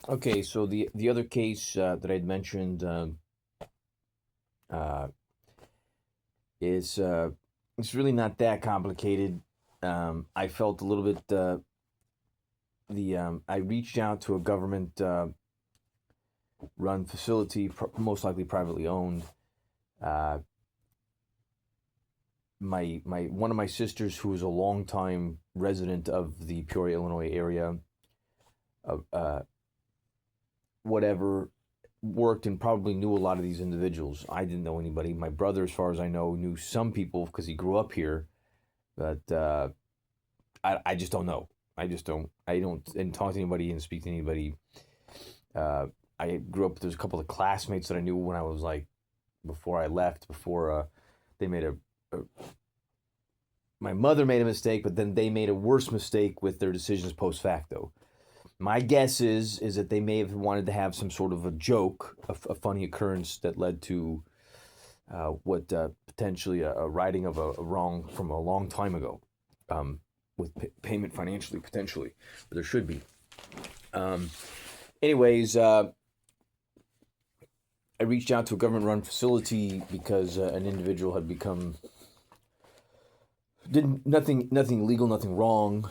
Okay, so the other case that I'd mentioned uh, is it's really not that complicated. I felt a little bit the I reached out to a government run facility, most likely privately owned. Uh, my one of my sisters, who is a longtime resident of the Peoria, Illinois area, uh, whatever, worked and probably knew a lot of these individuals. I didn't know anybody. My brother, as far as I know, knew some people because he grew up here, but I just don't know. I don't and talk to anybody and speak to anybody. Uh, I grew up. There's a couple of classmates that I knew when I was like before I left. Before they made a my mother made a mistake, but then they made a worse mistake with their decisions post facto. My guess is that they may have wanted to have some sort of a joke, a funny occurrence that led to what potentially a righting of a wrong from a long time ago, with payment financially potentially, or there should be. Um, anyways, I reached out to a government-run facility because an individual had become did nothing illegal, nothing wrong.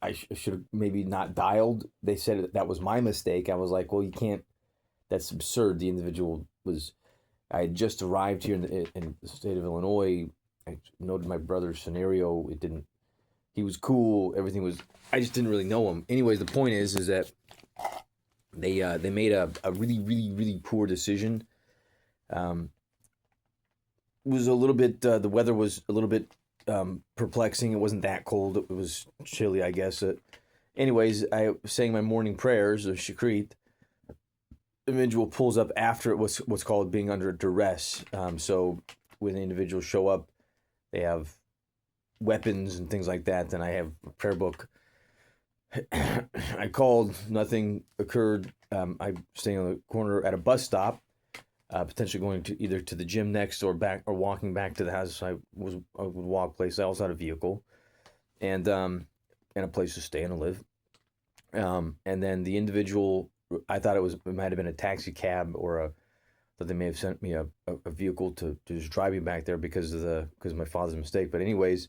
I should have maybe not dialed. They said that was my mistake. I was like, well, you can't. That's absurd. The individual was. I had just arrived here in the state of Illinois. I noted my brother's scenario. It didn't. He was cool. Everything was. I just didn't really know him. Anyways, the point is that they made a really really poor decision. Um, was a little bit. The weather was a little bit perplexing. It wasn't that cold. It was chilly, I guess. Anyways, I was saying my morning prayers, or shakrit. Individual pulls up after it was what's called being under duress. So when the individuals show up, they have weapons and things like that. Then I have a prayer book. I called, nothing occurred. I'm staying on the corner at a bus stop, potentially going to either to the gym next or back or walking back to the house. I would walk place. I also had a vehicle and a place to stay and to live. And then the individual, I thought it might have been a taxi cab or that they may have sent me a vehicle to just drive me back there because of my father's mistake. But anyways,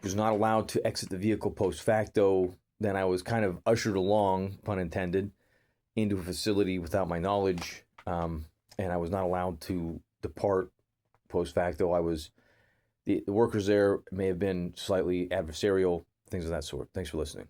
was not allowed to exit the vehicle post facto. Then I was kind of ushered along, pun intended, into a facility without my knowledge, and I was not allowed to depart post facto. The workers there may have been slightly adversarial, things of that sort. Thanks for listening.